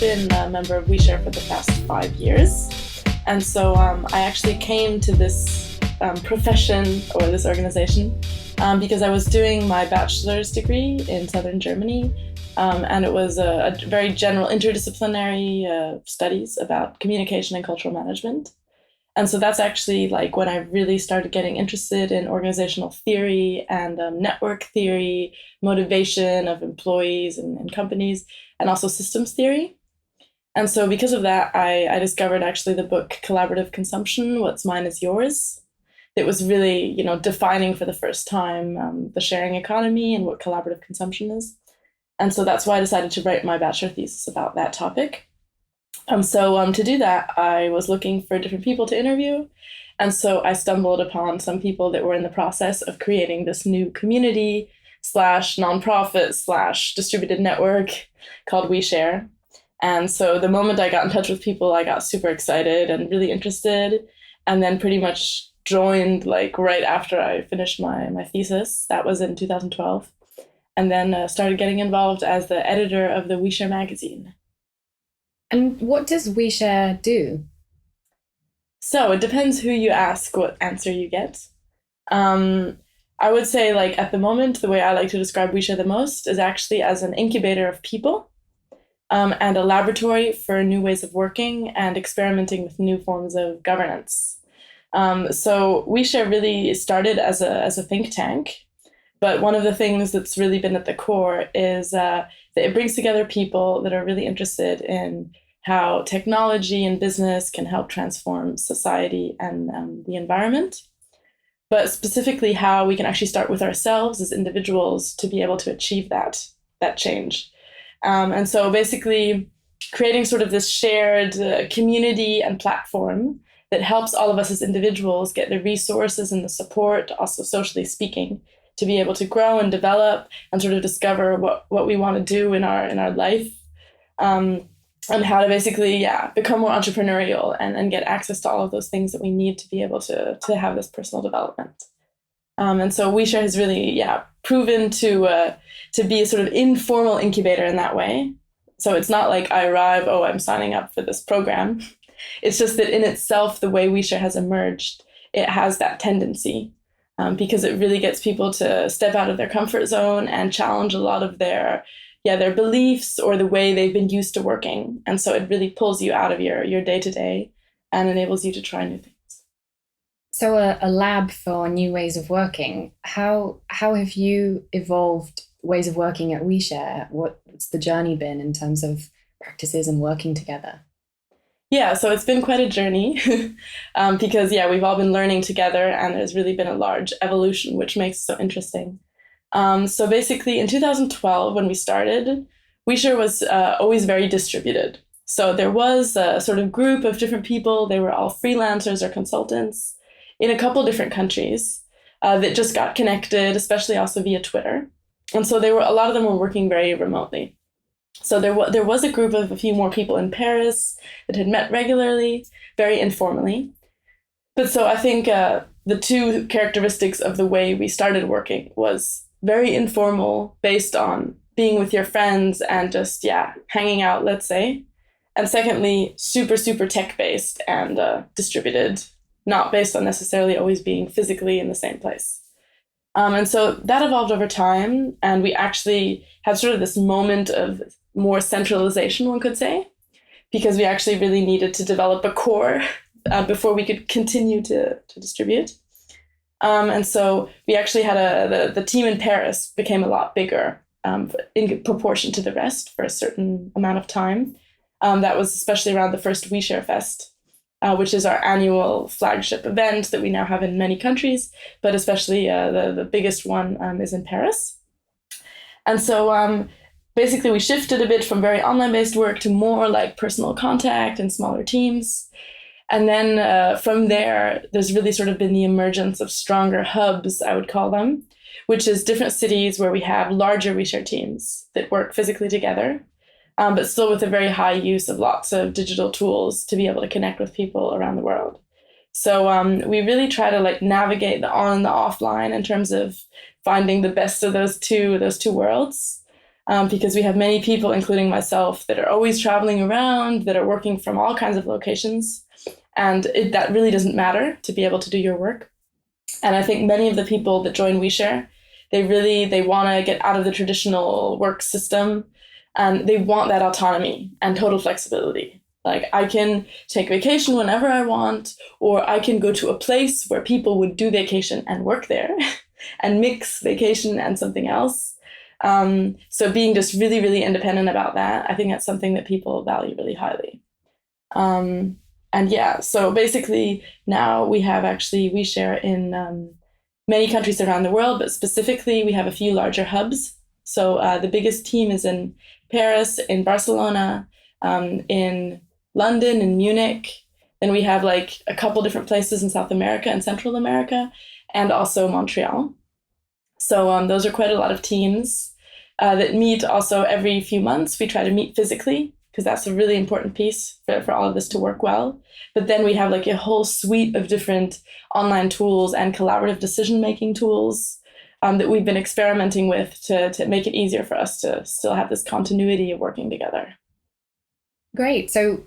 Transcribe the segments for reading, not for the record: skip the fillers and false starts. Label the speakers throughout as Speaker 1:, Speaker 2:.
Speaker 1: been a member of OuiShare for the past 5 years. And so I actually came to this profession or this organization because I was doing my bachelor's degree in southern Germany. And it was a very general interdisciplinary studies about communication and cultural management. And so that's actually like when I really started getting interested in organizational theory and network theory, motivation of employees and companies, and also systems theory. And so because of that, I discovered actually the book Collaborative Consumption, What's Mine is Yours. It was really, defining for the first time the sharing economy and what collaborative consumption is. And so that's why I decided to write my bachelor thesis about that topic. So to do that, I was looking for different people to interview. And so I stumbled upon some people that were in the process of creating this new community / nonprofit / distributed network called OuiShare. And so the moment I got in touch with people, I got super excited and really interested, and then pretty much joined like right after I finished my thesis. That was in 2012. And then started getting involved as the editor of the OuiShare magazine.
Speaker 2: And what does OuiShare do?
Speaker 1: So it depends who you ask what answer you get. I would say, like, at the moment, the way I like to describe OuiShare the most is actually as an incubator of people and a laboratory for new ways of working and experimenting with new forms of governance. So OuiShare really started as a think tank. But one of the things that's really been at the core is that it brings together people that are really interested in how technology and business can help transform society and the environment, but specifically how we can actually start with ourselves as individuals to be able to achieve that change. And so basically creating sort of this shared community and platform that helps all of us as individuals get the resources and the support, also socially speaking, to be able to grow and develop and sort of discover what we want to do in our life, and how to basically, become more entrepreneurial and get access to all of those things that we need to be able to have this personal development. And so OuiShare has really, proven to be a sort of informal incubator in that way. So it's not like I arrive, I'm signing up for this program. It's just that in itself, the way OuiShare has emerged, it has that tendency. Because it really gets people to step out of their comfort zone and challenge a lot of their beliefs or the way they've been used to working. And so it really pulls you out of your day-to-day and enables you to try new things.
Speaker 2: So a lab for new ways of working. How have you evolved ways of working at OuiShare? What's the journey been in terms of practices and working together?
Speaker 1: Yeah, so it's been quite a journey because, we've all been learning together and there's really been a large evolution, which makes it so interesting. So basically in 2012, when we started, OuiShare was always very distributed. So there was a sort of group of different people. They were all freelancers or consultants in a couple different countries that just got connected, especially also via Twitter. And so a lot of them were working very remotely. So there was a group of a few more people in Paris that had met regularly, very informally. But so I think the two characteristics of the way we started working was very informal, based on being with your friends and just, hanging out, let's say. And secondly, super, super tech-based and distributed, not based on necessarily always being physically in the same place. And so that evolved over time, and we actually had sort of this moment of more centralization, one could say, because we actually really needed to develop a core before we could continue to distribute. And so we actually had the team in Paris became a lot bigger in proportion to the rest for a certain amount of time. That was especially around the first OuiShare Fest, which is our annual flagship event that we now have in many countries, but especially the biggest one is in Paris. And so basically we shifted a bit from very online-based work to more like personal contact and smaller teams. And then from there, there's really sort of been the emergence of stronger hubs, I would call them, which is different cities where we have larger OuiShare teams that work physically together, but still with a very high use of lots of digital tools to be able to connect with people around the world. So we really try to like navigate the on and the offline in terms of finding the best of those two worlds. because we have many people, including myself, that are always traveling around, that are working from all kinds of locations. And that really doesn't matter to be able to do your work. And I think many of the people that join OuiShare, they want to get out of the traditional work system, and they want that autonomy and total flexibility. Like, I can take vacation whenever I want, or I can go to a place where people would do vacation and work there and mix vacation and something else. So being just really, really independent about that, I think that's something that people value really highly. And yeah, so basically now we have actually OuiShare in many countries around the world, but specifically we have a few larger hubs. So the biggest team is in Paris, in Barcelona, in London, in Munich. Then we have like a couple different places in South America and Central America, and also Montreal. So those are quite a lot of teams that meet also every few months. We try to meet physically, because that's a really important piece for all of this to work well. But then we have like a whole suite of different online tools and collaborative decision-making tools that we've been experimenting with to make it easier for us to still have this continuity of working together.
Speaker 2: Great. So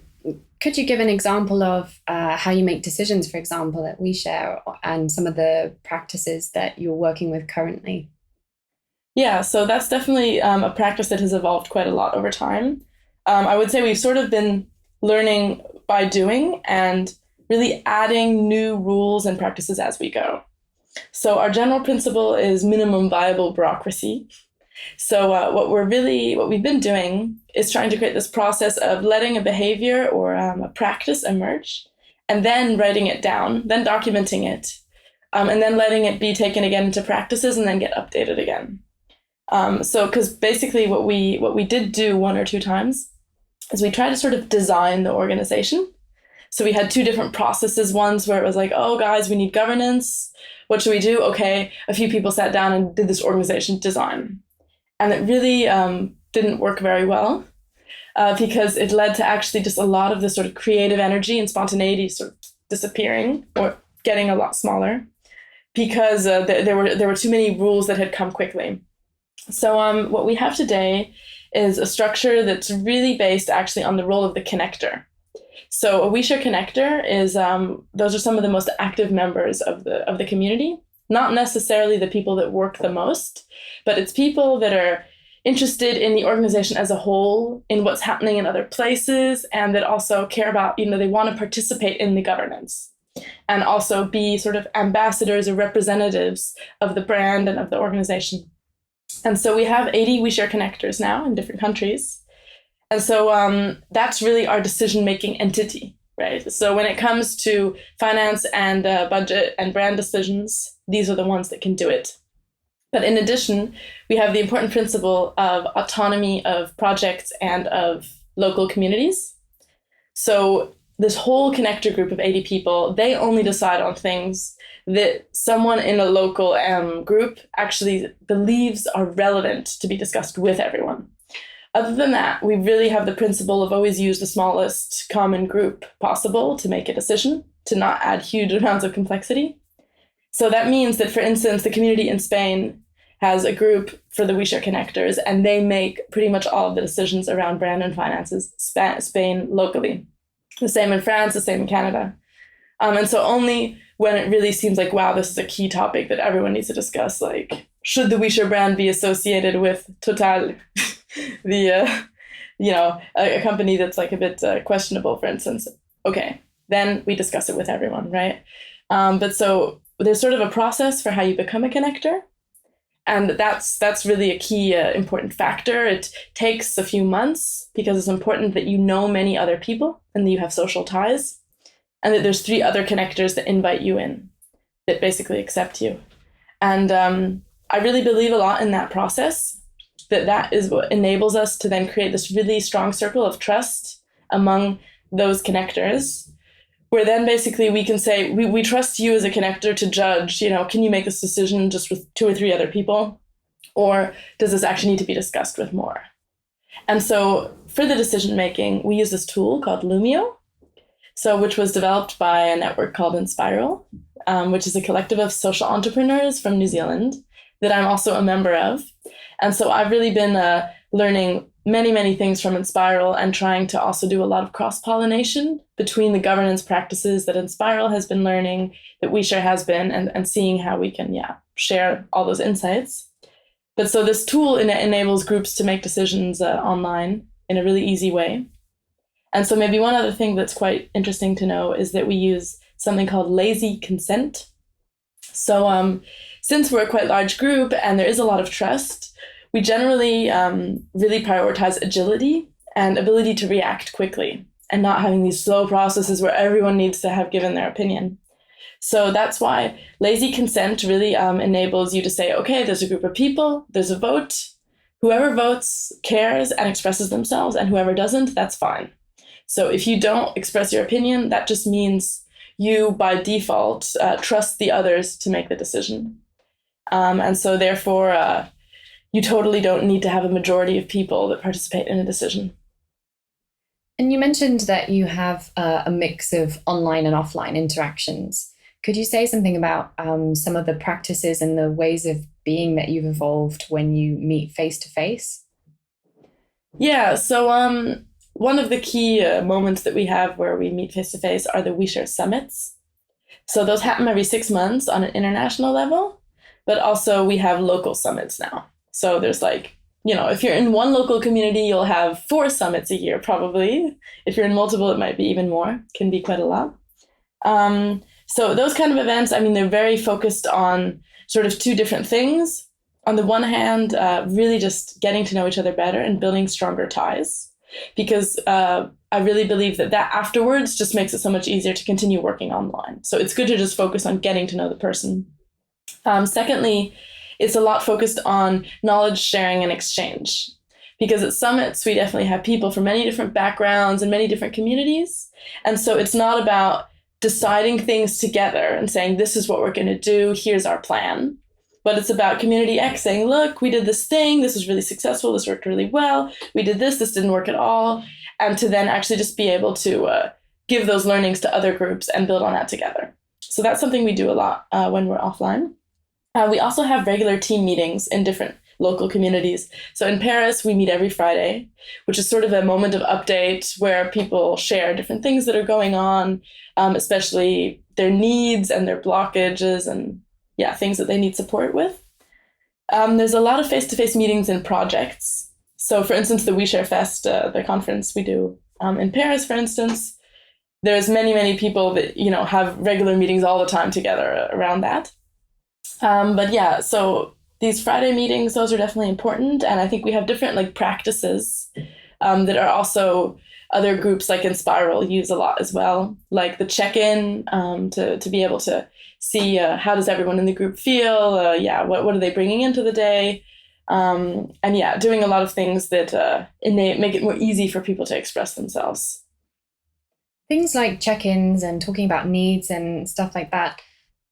Speaker 2: could you give an example of how you make decisions, for example, at OuiShare, and some of the practices that you're working with currently?
Speaker 1: Yeah, so that's definitely a practice that has evolved quite a lot over time. I would say we've sort of been learning by doing and really adding new rules and practices as we go. So our general principle is minimum viable bureaucracy. So what we've been doing is trying to create this process of letting a behavior or a practice emerge, and then writing it down, then documenting it, and then letting it be taken again into practices and then get updated again. So because basically what we did do one or two times is we tried to sort of design the organization. So we had two different processes. Ones where it was like, oh, guys, we need governance. What should we do? Okay, a few people sat down and did this organization design. And it really didn't work very well because it led to actually just a lot of the sort of creative energy and spontaneity sort of disappearing or getting a lot smaller because there were too many rules that had come quickly. So what we have today is a structure that's really based actually on the role of the connector. So a OuiShare connector is those are some of the most active members of the community. Not necessarily the people that work the most, but it's people that are interested in the organization as a whole, in what's happening in other places, and that also care about, they want to participate in the governance and also be sort of ambassadors or representatives of the brand and of the organization. And so we have 80 OuiShare connectors now in different countries. And so that's really our decision-making entity, right? So when it comes to finance and budget and brand decisions, these are the ones that can do it. But in addition, we have the important principle of autonomy of projects and of local communities. So this whole connector group of 80 people, they only decide on things that someone in a local group actually believes are relevant to be discussed with everyone. Other than that, we really have the principle of always use the smallest common group possible to make a decision, to not add huge amounts of complexity. So that means that, for instance, the community in Spain has a group for the OuiShare connectors, and they make pretty much all of the decisions around brand and finances, Spain locally. The same in France, the same in Canada. And so only when it really seems like, wow, this is a key topic that everyone needs to discuss, like, should the OuiShare brand be associated with Total, a company that's like a bit questionable, for instance. Okay, then we discuss it with everyone, right? But so there's sort of a process for how you become a connector. And that's really a key important factor. It takes a few months because it's important that you know many other people and that you have social ties, and that there's 3 other connectors that invite you in, that basically accept you. And I really believe a lot in that process, that is what enables us to then create this really strong circle of trust among those connectors, where then basically we can say, we trust you as a connector to judge, can you make this decision just with 2 or 3 other people? Or does this actually need to be discussed with more? And so for the decision making, we use this tool called Loomio, which was developed by a network called Inspiral, which is a collective of social entrepreneurs from New Zealand that I'm also a member of. And so I've really been learning many, many things from Inspiral and trying to also do a lot of cross-pollination between the governance practices that Inspiral has been learning, that OuiShare has been, and seeing how we can, share all those insights. But so this tool enables groups to make decisions online in a really easy way. And so maybe one other thing that's quite interesting to know is that we use something called lazy consent. So since we're a quite large group and there is a lot of trust, we generally really prioritize agility and ability to react quickly and not having these slow processes where everyone needs to have given their opinion. So that's why lazy consent really enables you to say, okay, there's a group of people, there's a vote. Whoever votes cares and expresses themselves, and whoever doesn't, that's fine. So if you don't express your opinion, that just means you, by default, trust the others to make the decision. And so therefore, you totally don't need to have a majority of people that participate in a decision.
Speaker 2: And you mentioned that you have a mix of online and offline interactions. Could you say something about some of the practices and the ways of being that you've evolved when you meet face-to-face?
Speaker 1: Yeah, so one of the key moments that we have where we meet face-to-face are the OuiShare summits. So those happen every 6 months on an international level, but also we have local summits now. So there's if you're in one local community, you'll have 4 summits a year, probably. If you're in multiple, it might be even more. It can be quite a lot. So those kind of events, they're very focused on sort of 2 different things. On the one hand, really just getting to know each other better and building stronger ties. Because I really believe that afterwards just makes it so much easier to continue working online. So it's good to just focus on getting to know the person. Secondly, it's a lot focused on knowledge sharing and exchange. Because at summits, we definitely have people from many different backgrounds and many different communities. And so it's not about deciding things together and saying, this is what we're going to do, here's our plan. But it's about community X saying, look, we did this thing, this was really successful, this worked really well, we did this didn't work at all. And to then actually just be able to give those learnings to other groups and build on that together. So that's something we do a lot when we're offline. We also have regular team meetings in different local communities. So in Paris, we meet every Friday, which is sort of a moment of update where people share different things that are going on, especially their needs and their blockages and things that they need support with. There's a lot of face-to-face meetings and projects. So for instance, the OuiShare Fest, the conference we do in Paris, for instance, there's many, many people that, have regular meetings all the time together around that. So these Friday meetings, those are definitely important. And I think we have different practices that are also other groups like Inspiral use a lot as well, like the check-in to be able to see how does everyone in the group feel, what are they bringing into the day, doing a lot of things that make it more easy for people to express themselves.
Speaker 2: Things like check-ins and talking about needs and stuff like that.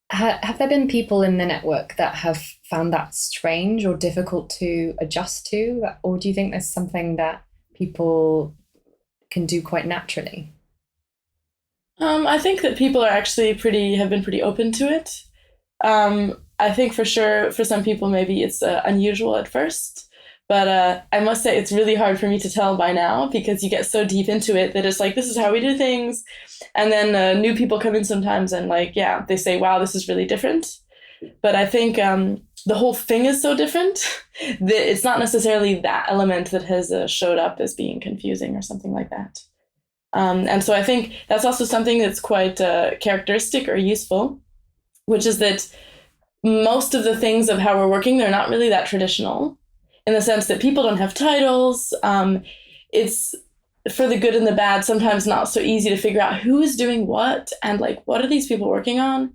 Speaker 2: Have there been people in the network that have found that strange or difficult to adjust to? Or do you think there's something that people can do quite naturally?
Speaker 1: I think that people are actually have been pretty open to it. I think for sure, for some people, maybe it's unusual at first. But I must say it's really hard for me to tell by now because you get so deep into it that it's this is how we do things. And then new people come in sometimes and they say, wow, this is really different. But I think the whole thing is so different that it's not necessarily that element that has showed up as being confusing or something like that. And so I think that's also something that's quite characteristic or useful, which is that most of the things of how we're working, they're not really that traditional in the sense that people don't have titles. It's for the good and the bad, sometimes not so easy to figure out who is doing what and what are these people working on.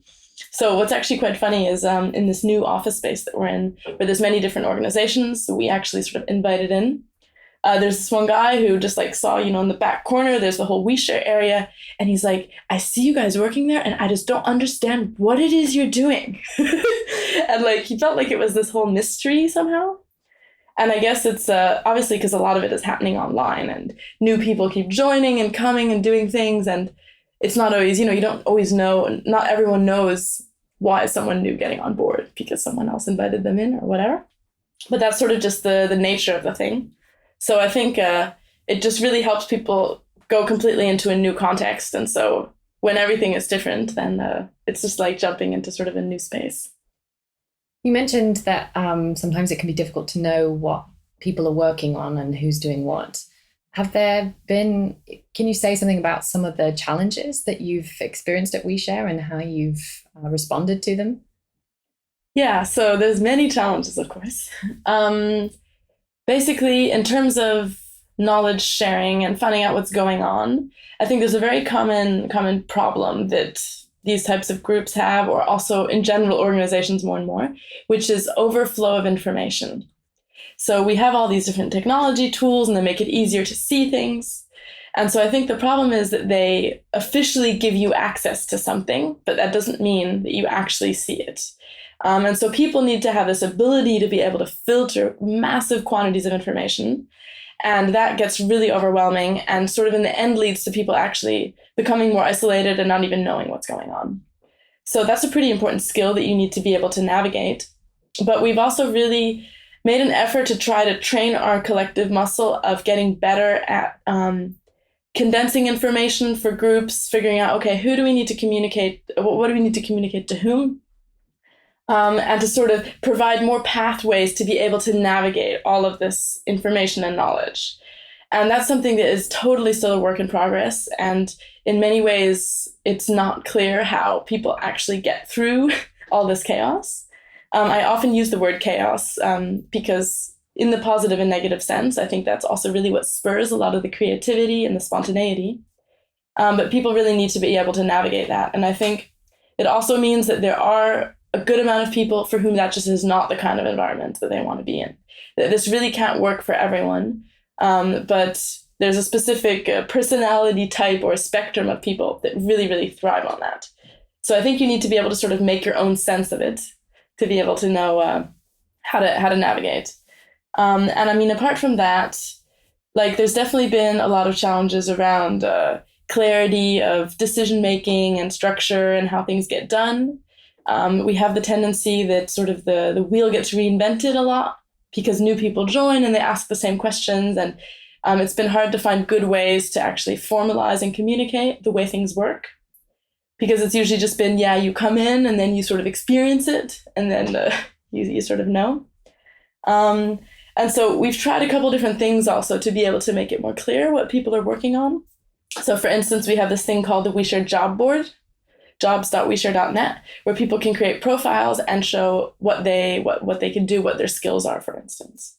Speaker 1: So what's actually quite funny is in this new office space that we're in, where there's many different organizations, so we actually sort of invited in. There's this one guy who just saw, in the back corner, there's the whole OuiShare area. And he's like, I see you guys working there and I just don't understand what it is you're doing. And he felt like it was this whole mystery somehow. And I guess it's obviously because a lot of it is happening online and new people keep joining and coming and doing things. And it's not always, you don't always know, not everyone knows why is someone new getting on board? Because someone else invited them in or whatever. But that's sort of just the nature of the thing. So I think it just really helps people go completely into a new context. And so when everything is different, then it's just like jumping into sort of a new space.
Speaker 2: You mentioned that sometimes it can be difficult to know what people are working on and who's doing what. Have there been, can you say something about some of the challenges that you've experienced at OuiShare and how you've responded to them?
Speaker 1: Yeah, so there's many challenges, of course. Basically, in terms of knowledge sharing and finding out what's going on, I think there's a very common problem that these types of groups have, or also in general organizations more and more, which is overflow of information. So we have all these different technology tools and they make it easier to see things. And so I think the problem is that they officially give you access to something, but that doesn't mean that you actually see it. And so people need to have this ability to be able to filter massive quantities of information. And that gets really overwhelming and sort of in the end leads to people actually becoming more isolated and not even knowing what's going on. So that's a pretty important skill that you need to be able to navigate. But we've also really made an effort to try to train our collective muscle of getting better at condensing information for groups, figuring out, okay, who do we need to communicate? What do we need to communicate to whom? And to sort of provide more pathways to be able to navigate all of this information and knowledge. And that's something that is totally still a work in progress. And in many ways, it's not clear how people actually get through all this chaos. I often use the word chaos because in the positive and negative sense, I think that's also really what spurs a lot of the creativity and the spontaneity. But people really need to be able to navigate that. And I think it also means that there are a good amount of people for whom that just is not the kind of environment that they want to be in. This really can't work for everyone, but there's a specific personality type or spectrum of people that really, really thrive on that. So I think you need to be able to sort of make your own sense of it to be able to know how to navigate. And I mean, apart from that, like there's definitely been a lot of challenges around clarity of decision making and structure and how things get done. We have the tendency that sort of the wheel gets reinvented a lot because new people join and they ask the same questions. And it's been hard to find good ways to actually formalize and communicate the way things work. Because it's usually just been, yeah, you come in and then you sort of experience it and then you sort of know. And so we've tried a couple different things also to be able to make it more clear what people are working on. So for instance, we have this thing called the OuiShare job board, jobs.ouishare.net, where people can create profiles and show what they can do, what their skills are, for instance.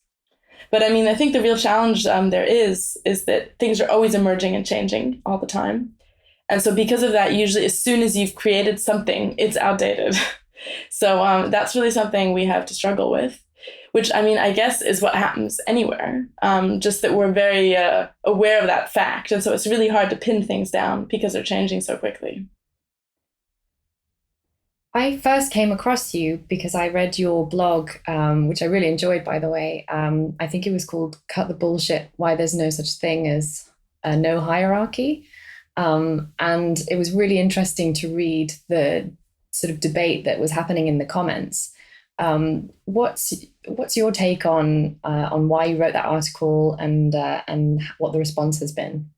Speaker 1: But I mean, I think the real challenge there is that things are always emerging and changing all the time. And so because of that, usually as soon as you've created something, it's outdated. So that's really something we have to struggle with, which I mean, I guess is what happens anywhere, just that we're very aware of that fact. And so it's really hard to pin things down because they're changing so quickly.
Speaker 2: I first came across you because I read your blog, which I really enjoyed, by the way. I think it was called Cut the Bullshit, Why There's No Such Thing as No Hierarchy. And it was really interesting to read the sort of debate that was happening in the comments. What's your take on why you wrote that article and what the response has been?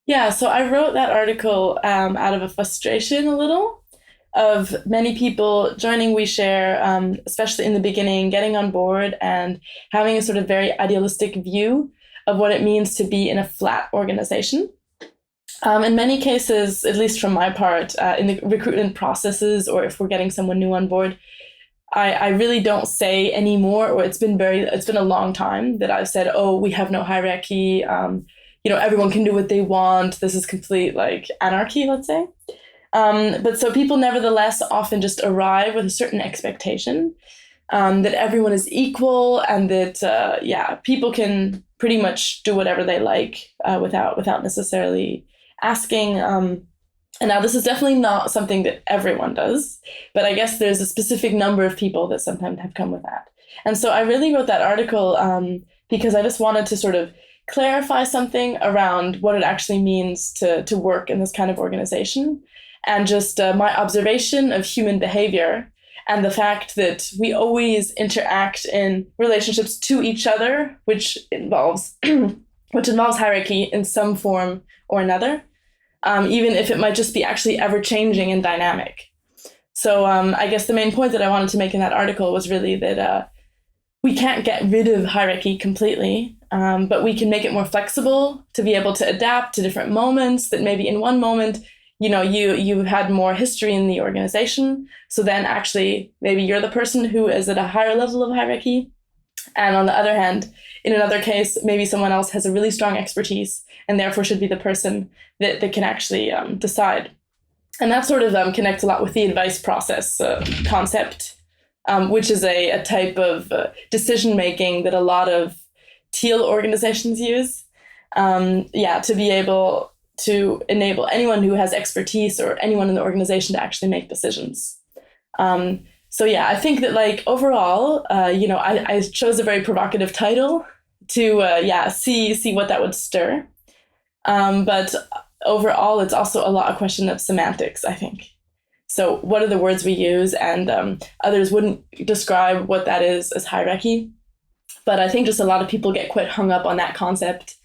Speaker 1: Yeah, so I wrote that article out of a frustration a little of many people joining OuiShare, especially in the beginning, getting on board and having a sort of very idealistic view of what it means to be in a flat organization. In many cases, at least from my part, in the recruitment processes, or if we're getting someone new on board, I really don't say anymore, or it's been a long time that I've said, oh, we have no hierarchy. Everyone can do what they want. This is complete like anarchy, let's say. But so people nevertheless often just arrive with a certain expectation that everyone is equal and that, people can pretty much do whatever they like without necessarily asking. And now this is definitely not something that everyone does, but I guess there's a specific number of people that sometimes have come with that. And so I really wrote that article because I just wanted to sort of clarify something around what it actually means to work in this kind of organization. and just my observation of human behavior and the fact that we always interact in relationships to each other, which involves hierarchy in some form or another, even if it might just be actually ever changing and dynamic. So I guess the main point that I wanted to make in that article was really that we can't get rid of hierarchy completely, but we can make it more flexible to be able to adapt to different moments. That maybe in one moment, you had more history in the organization, so then actually maybe you're the person who is at a higher level of hierarchy. And on the other hand, in another case, maybe someone else has a really strong expertise and therefore should be the person that can actually decide. And that sort of connects a lot with the advice process concept, which is a type of decision making that a lot of teal organizations use. To be able to enable anyone who has expertise or anyone in the organization to actually make decisions. I think that overall, I chose a very provocative title to see what that would stir. But overall, it's also a question of semantics, I think. So what are the words we use? And others wouldn't describe what that is as hierarchy. But I think just a lot of people get quite hung up on that concept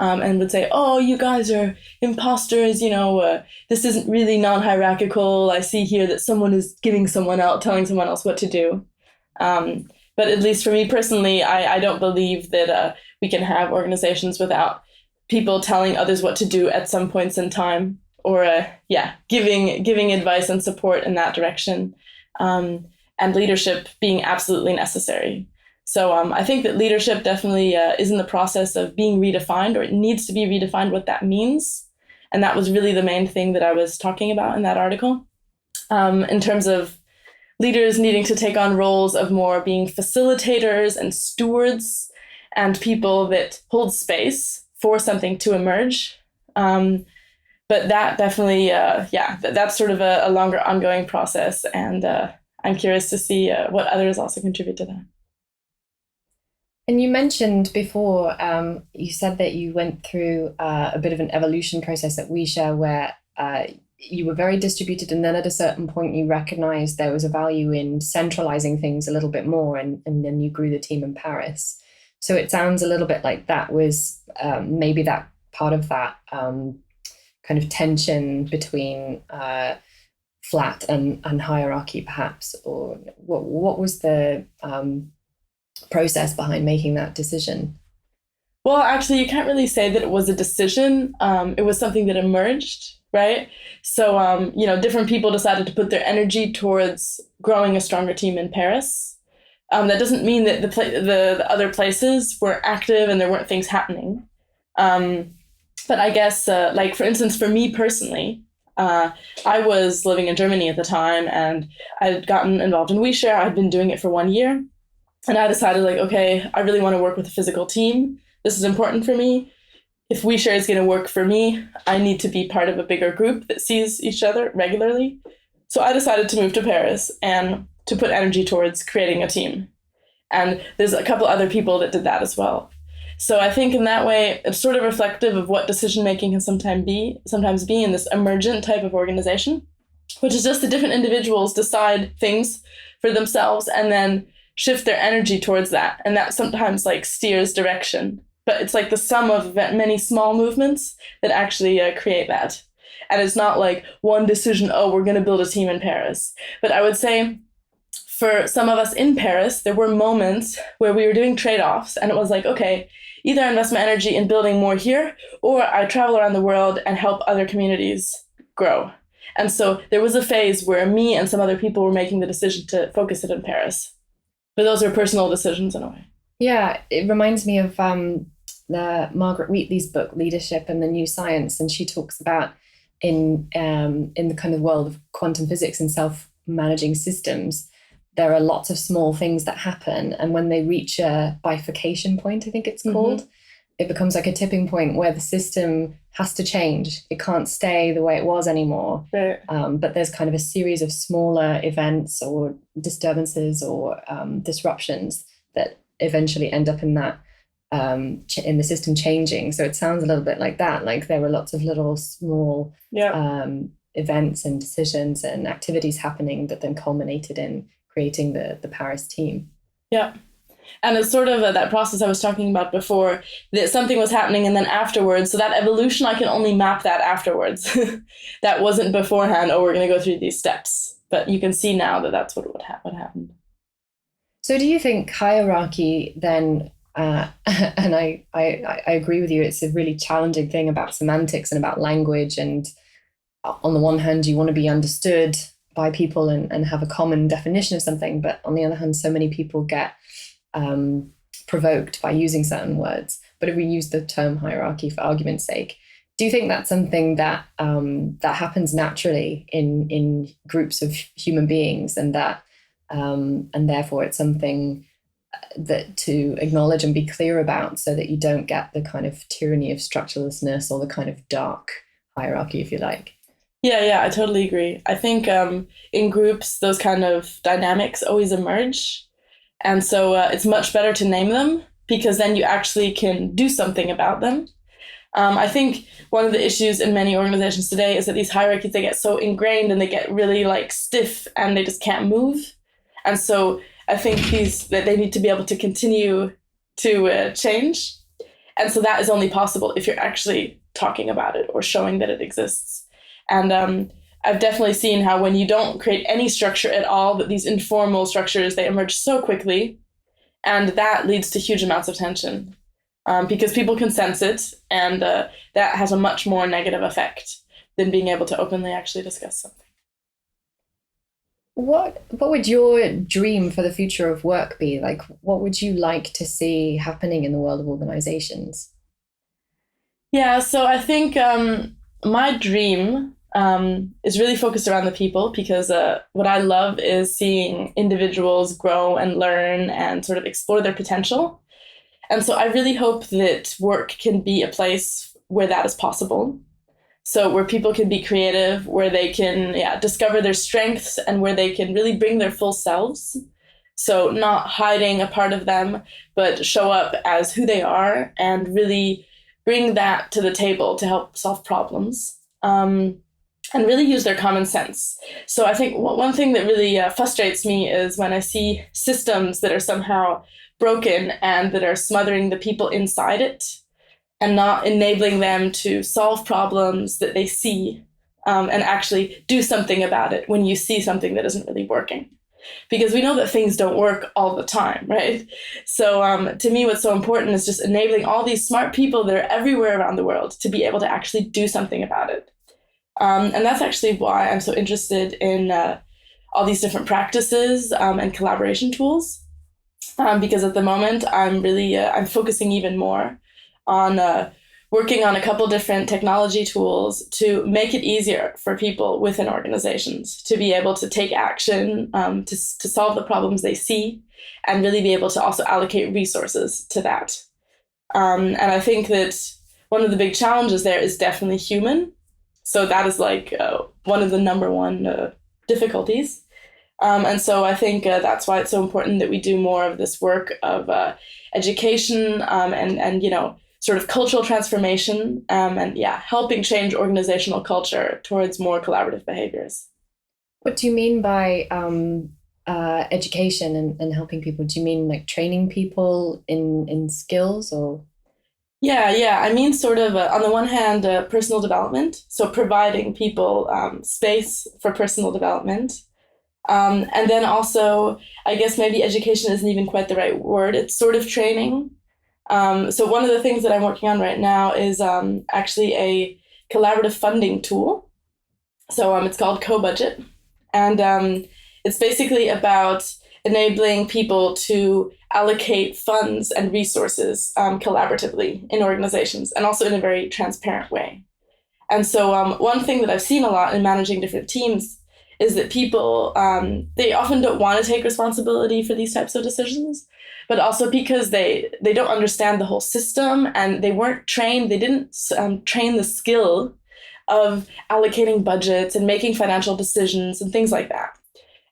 Speaker 1: and would say, oh, you guys are imposters, this isn't really non-hierarchical. I see here that someone is telling someone else what to do. But at least for me personally, I don't believe that we can have organizations without people telling others what to do at some points in time, or giving advice and support in that direction, and leadership being absolutely necessary. So I think that leadership definitely is in the process of being redefined, or it needs to be redefined what that means. And that was really the main thing that I was talking about in that article, in terms of leaders needing to take on roles of more being facilitators and stewards and people that hold space for something to emerge. But that definitely, that's sort of a longer ongoing process. And I'm curious to see what others also contribute to that.
Speaker 2: And you mentioned before, you said that you went through a bit of an evolution process at OuiShare where you were very distributed, and then at a certain point you recognized there was a value in centralizing things a little bit more, and then you grew the team in Paris. So it sounds a little bit like that was maybe that part of that kind of tension between flat and hierarchy, perhaps, or what was the process behind making that decision?
Speaker 1: Well, actually, you can't really say that it was a decision. It was something that emerged, right? So, different people decided to put their energy towards growing a stronger team in Paris. That doesn't mean that the other places were active and there weren't things happening. But I guess, for instance, for me personally, I was living in Germany at the time, and I had gotten involved in OuiShare. I'd been doing it for 1 year. And I decided, okay, I really want to work with a physical team. This is important for me. If OuiShare is going to work for me, I need to be part of a bigger group that sees each other regularly. So I decided to move to Paris and to put energy towards creating a team. And there's a couple other people that did that as well. So I think in that way, it's sort of reflective of what decision-making can sometimes be in this emergent type of organization, which is just the different individuals decide things for themselves and then shift their energy towards that. And that sometimes steers direction. But it's the sum of many small movements that actually create that. And it's not one decision, oh, we're going to build a team in Paris. But I would say for some of us in Paris, there were moments where we were doing trade-offs, and it was okay, either I invest my energy in building more here, or I travel around the world and help other communities grow. And so there was a phase where me and some other people were making the decision to focus it in Paris. But those are personal decisions in a way.
Speaker 2: Yeah, it reminds me of the Margaret Wheatley's book, Leadership and the New Science. And she talks about in the kind of world of quantum physics and self-managing systems, there are lots of small things that happen. And when they reach a bifurcation point, I think it's called, it becomes a tipping point where the system has to change. It can't stay the way it was anymore.
Speaker 1: Right.
Speaker 2: But there's kind of a series of smaller events or disturbances or disruptions that eventually end up in that in the system changing. So it sounds a little bit like that. There were lots of little small events and decisions and activities happening that then culminated in creating the Paris team.
Speaker 1: Yeah. And it's sort of that process I was talking about before, that something was happening and then afterwards. So that evolution, I can only map that afterwards. That wasn't beforehand, oh, we're going to go through these steps. But you can see now that that's what happened.
Speaker 2: So do you think hierarchy then, and I agree with you, it's a really challenging thing about semantics and about language. And on the one hand, you want to be understood by people and have a common definition of something. But on the other hand, so many people get provoked by using certain words. But if we use the term hierarchy for argument's sake, do you think that's something that that happens naturally in groups of human beings, and that and therefore it's something that to acknowledge and be clear about, so that you don't get the kind of tyranny of structurelessness or the kind of dark hierarchy, if you like?
Speaker 1: Yeah, I totally agree. I think in groups, those kind of dynamics always emerge. And so it's much better to name them, because then you actually can do something about them. I think one of the issues in many organizations today is that these hierarchies, they get so ingrained and they get really like stiff and they just can't move. And so I think that they need to be able to continue to change. And so that is only possible if you're actually talking about it or showing that it exists. And I've definitely seen how when you don't create any structure at all, that these informal structures, they emerge so quickly. And that leads to huge amounts of tension because people can sense it. And that has a much more negative effect than being able to openly actually discuss something.
Speaker 2: What would your dream for the future of work be? Like, what would you like to see happening in the world of organizations?
Speaker 1: Yeah, so I think my dream is really focused around the people, because what I love is seeing individuals grow and learn and sort of explore their potential. And so I really hope that work can be a place where that is possible. So where people can be creative, where they can discover their strengths, and where they can really bring their full selves. So not hiding a part of them, but show up as who they are and really bring that to the table to help solve problems. And really use their common sense. So I think one thing that really frustrates me is when I see systems that are somehow broken and that are smothering the people inside it and not enabling them to solve problems that they see and actually do something about it when you see something that isn't really working. Because we know that things don't work all the time, right? So to me, what's so important is just enabling all these smart people that are everywhere around the world to be able to actually do something about it. And that's actually why I'm so interested in all these different practices and collaboration tools. Because at the moment, I'm focusing even more on working on a couple different technology tools to make it easier for people within organizations to be able to take action, to solve the problems they see, and really be able to also allocate resources to that. And I think that one of the big challenges there is definitely human. So that is like one of the number one difficulties. And so I think that's why it's so important that we do more of this work of education and sort of cultural transformation and helping change organizational culture towards more collaborative behaviors.
Speaker 2: What do you mean by education and helping people? Do you mean like training people in skills or?
Speaker 1: Yeah. I mean, sort of, on the one hand, personal development. So providing people space for personal development. And then also, I guess maybe education isn't even quite the right word. It's sort of training. So one of the things that I'm working on right now is actually a collaborative funding tool. So it's called Cobudget. And it's basically about enabling people to allocate funds and resources collaboratively in organizations, and also in a very transparent way. And so one thing that I've seen a lot in managing different teams is that people, they often don't want to take responsibility for these types of decisions, but also because they don't understand the whole system and they weren't trained, they didn't train the skill of allocating budgets and making financial decisions and things like that.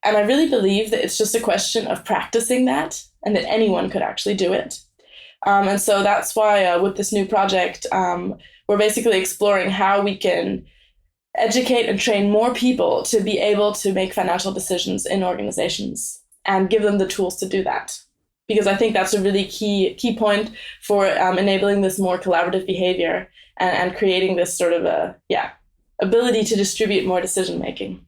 Speaker 1: And I really believe that it's just a question of practicing that and that anyone could actually do it. And so that's why with this new project, we're basically exploring how we can educate and train more people to be able to make financial decisions in organizations and give them the tools to do that. Because I think that's a really key point for enabling this more collaborative behavior and creating this sort of ability to distribute more decision making.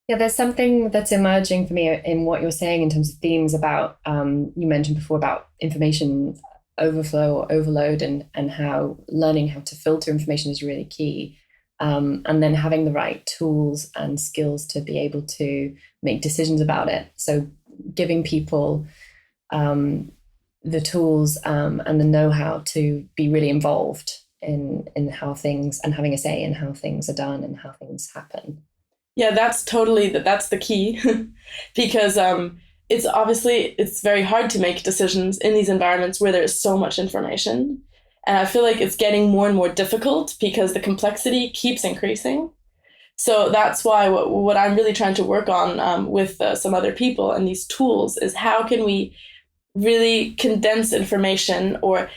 Speaker 2: Yeah, there's something that's emerging for me in what you're saying in terms of themes about, you mentioned before about information overflow or overload, and how learning how to filter information is really key. And then having the right tools and skills to be able to make decisions about it. So giving people the tools and the know-how to be really involved in how things, and having a say in how things are done and how things happen.
Speaker 1: Yeah, that's the key because it's very hard to make decisions in these environments where there's so much information. And I feel like it's getting more and more difficult because the complexity keeps increasing. So that's why what I'm really trying to work on with some other people and these tools is how can we really condense information or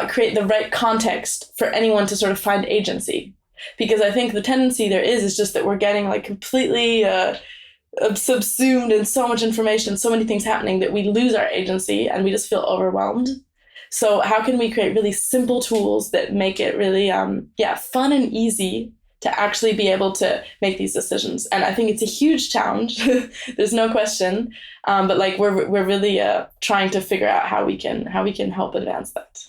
Speaker 1: create the right context for anyone to sort of find agency. Because I think the tendency there is just that we're getting like completely subsumed in so much information, so many things happening that we lose our agency and we just feel overwhelmed. So how can we create really simple tools that make it really fun and easy to actually be able to make these decisions? And I think it's a huge challenge. There's no question. But like we're really trying to figure out how we can help advance that.